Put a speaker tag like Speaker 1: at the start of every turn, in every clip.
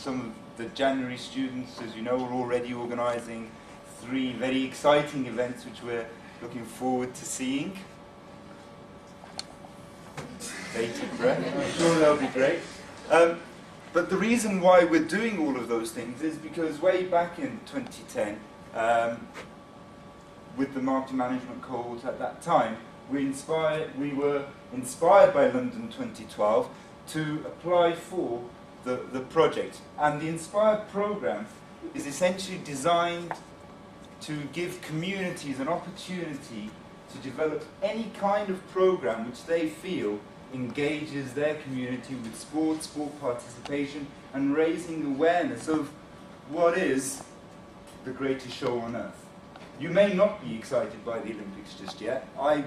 Speaker 1: some of the January students, as you know, are already organising 3 very exciting events which we're looking forward to seeing. Bated breath. I'm sure they'll be great. But the reason why we're doing all of those things is because way back in 2010, with the marketing management cohort at that time, we were inspired by London 2012 to apply for the project. And the Inspired programme is essentially designed to give communities an opportunity to develop any kind of programme which they feel engages their community with sport participation, and raising awareness of what is the greatest show on earth. You may not be excited by the Olympics just yet. I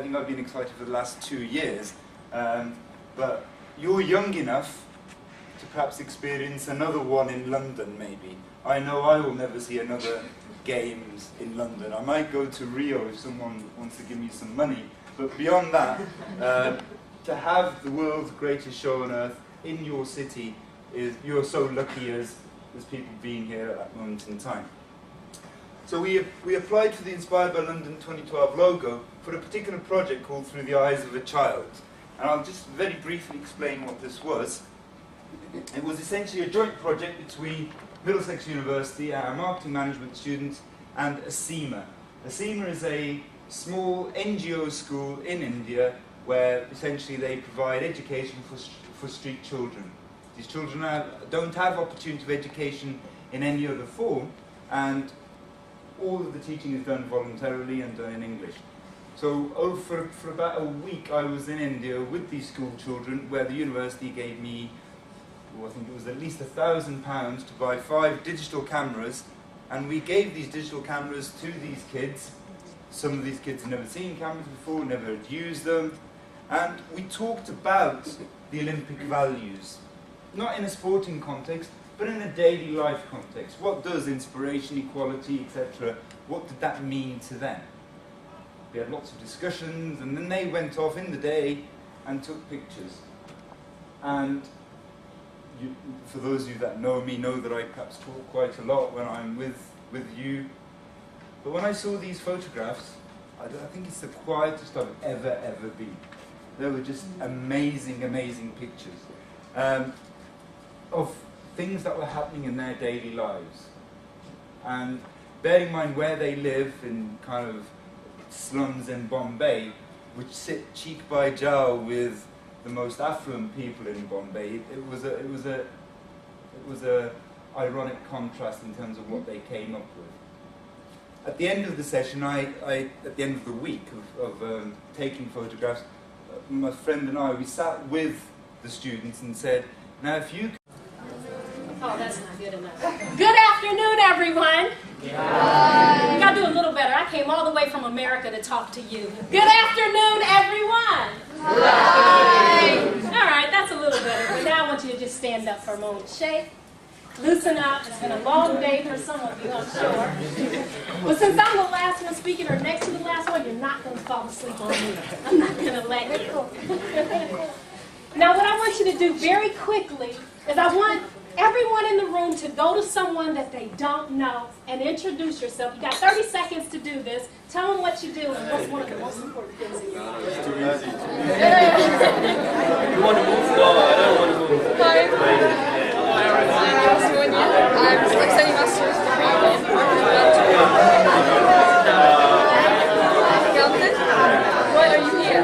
Speaker 1: think I've been excited for the last 2 years, but you're young enough to perhaps experience another one in London maybe. I know I will never see another games in London. I might go to Rio if someone wants to give me some money, but beyond that, to have the world's greatest show on earth in your city, you're so lucky as people being here at that moment in time. So we applied for the Inspired by London 2012 logo for a particular project called Through the Eyes of a Child. And I'll just very briefly explain what this was. It was essentially a joint project between Middlesex University, our marketing management students, and ASEMA. ASEMA is a small NGO school in India where essentially they provide education for street children. These children don't have opportunity of education in any other form, and all of the teaching is done voluntarily and done in English. So for about a week I was in India with these school children, where the university gave me, I think it was at least £1,000 to buy 5 digital cameras, and we gave these digital cameras to these kids. Some of these kids had never seen cameras before, never had used them, and we talked about the Olympic values, not in a sporting context, but in a daily life context. What does inspiration, equality, etc., what did that mean to them? We had lots of discussions, and then they went off in the day and took pictures. And for those of you that know me, know that I perhaps talk quite a lot when I'm with you. But when I saw these photographs, I think it's the quietest I've ever been. They were just amazing, amazing pictures of things that were happening in their daily lives. And bearing in mind where they live, in kind of slums in Bombay, which sit cheek by jowl with the most affluent people in Bombay, it was a ironic contrast in terms of what they came up with. At the end of the session, at the end of the week of taking photographs, my friend and I, we sat with the students and said, now if you...
Speaker 2: Oh, that's not good enough. Good afternoon, everyone. Hi. You gotta do a little better. I came all the way from America to talk to you. Good afternoon, everyone. Hi. All right, that's a little better. But now I want you to just stand up for a moment. Shake. Loosen up. It's been a long day for some of you, I'm sure. But since I'm the last one speaking, or next to the last one, you're not going to fall asleep on me. I'm not going to let you. Now, what I want you to do very quickly is I want everyone in the room to go to someone that they don't know and introduce yourself. You got 30 seconds to do this. Tell them what you do and what's one of the most important things in your life.
Speaker 3: It's too easy. You want to move? No, I don't want to move.
Speaker 4: Hi. I'm studying master's degree in accounting. Why are you here?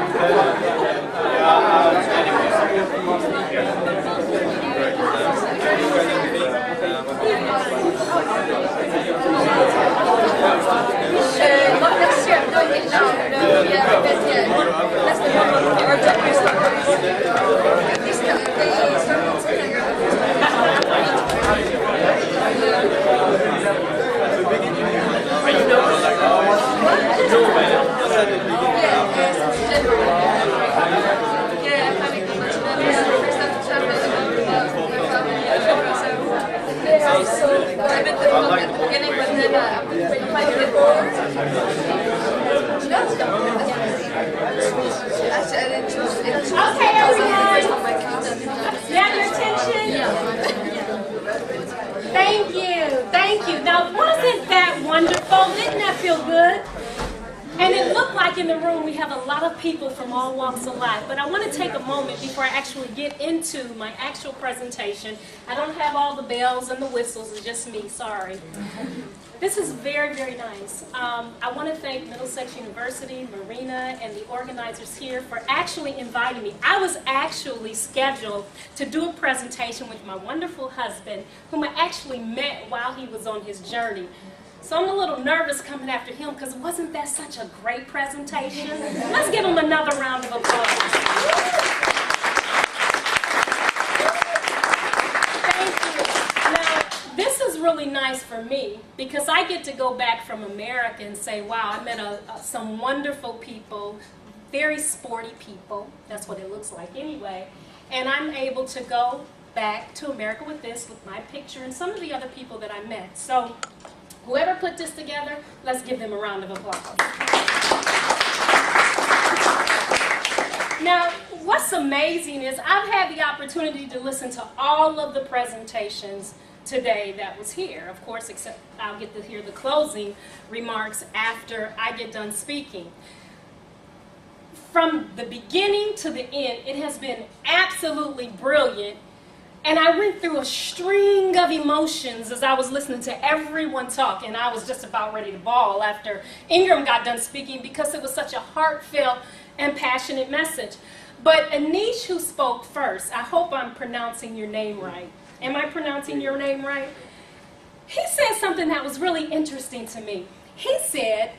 Speaker 4: Not next year, I'm doing it now. No, yeah, because that's the one our objectives are. At least they start considering at the beginning, but then I'm playing it forward.
Speaker 2: Okay, everyone. You have your attention? Thank you. Thank you. Now, wasn't that wonderful? Didn't that feel good? And it looked like in the room we have a lot of people from all walks of life. But I want to take a moment before I actually get into my actual presentation. I don't have all the bells and the whistles. It's just me. Sorry. This is very, very nice. I want to thank Middlesex University, Marina, and the organizers here for actually inviting me. I was actually scheduled to do a presentation with my wonderful husband, whom I actually met while he was on his journey. So I'm a little nervous coming after him because wasn't that such a great presentation? Let's give him another round of applause. This is really nice for me because I get to go back from America and say, wow, I met some wonderful people, very sporty people. That's what it looks like anyway. And I'm able to go back to America with this, with my picture and some of the other people that I met. So whoever put this together, let's give them a round of applause. Now, what's amazing is I've had the opportunity to listen to all of the presentations today that was here, of course, except I'll get to hear the closing remarks after I get done speaking. From the beginning to the end, it has been absolutely brilliant, and I went through a string of emotions as I was listening to everyone talk, and I was just about ready to bawl after Ingram got done speaking because it was such a heartfelt and passionate message. But Anish, who spoke first, I hope I'm pronouncing your name right. Am I pronouncing your name right? He said something that was really interesting to me. He said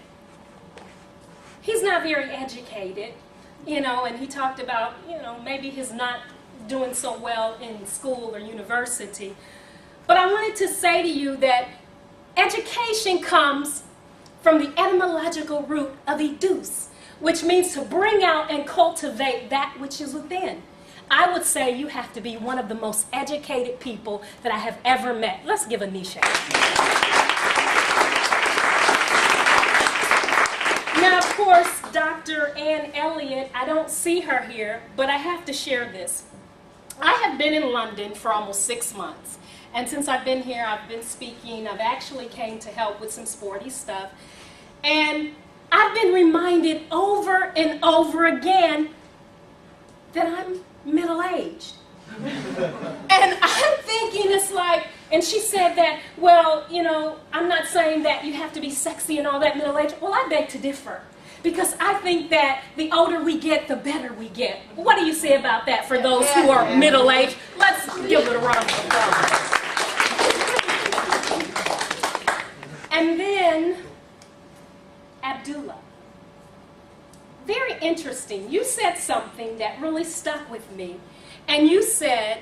Speaker 2: he's not very educated, and he talked about, maybe he's not doing so well in school or university. But I wanted to say to you that education comes from the etymological root of educe, which means to bring out and cultivate that which is within. I would say you have to be one of the most educated people that I have ever met. Let's give Anisha. Now, of course, Dr. Ann Elliott, I don't see her here, but I have to share this. I have been in London for almost 6 months. And since I've been here, I've been speaking. I've actually came to help with some sporty stuff. And I've been reminded over and over again that I'm middle-aged. And I'm thinking it's like, and she said that, well, I'm not saying that you have to be sexy and all that middle-aged. Well, I beg to differ. Because I think that the older we get, the better we get. What do you say about that for those who are middle-aged? Let's give it a round of applause. And then, Abdullah. Very interesting. You said something that really stuck with me. And you said,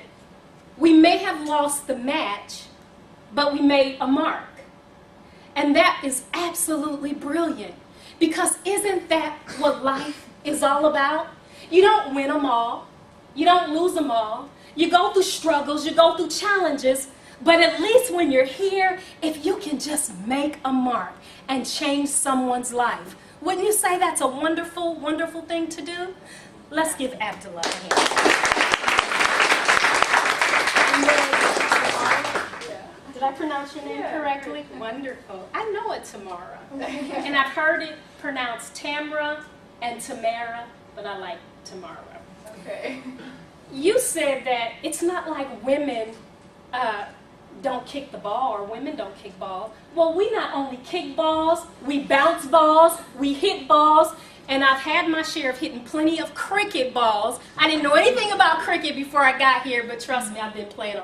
Speaker 2: we may have lost the match, but we made a mark. And that is absolutely brilliant. Because isn't that what life is all about? You don't win them all. You don't lose them all. You go through struggles, you go through challenges, but at least when you're here, if you can just make a mark and change someone's life, wouldn't you say that's a wonderful, wonderful thing to do? Let's give Abdullah a hand. Did I pronounce your name correctly? Wonderful. I know it tomorrow. And I've heard it pronounced Tamara and Tamara, but I like Tamara.
Speaker 4: Okay.
Speaker 2: You said that it's not like women don't kick the ball or women don't kick balls. Well, we not only kick balls, we bounce balls, we hit balls, and I've had my share of hitting plenty of cricket balls. I didn't know anything about cricket before I got here, but trust me, I've been playing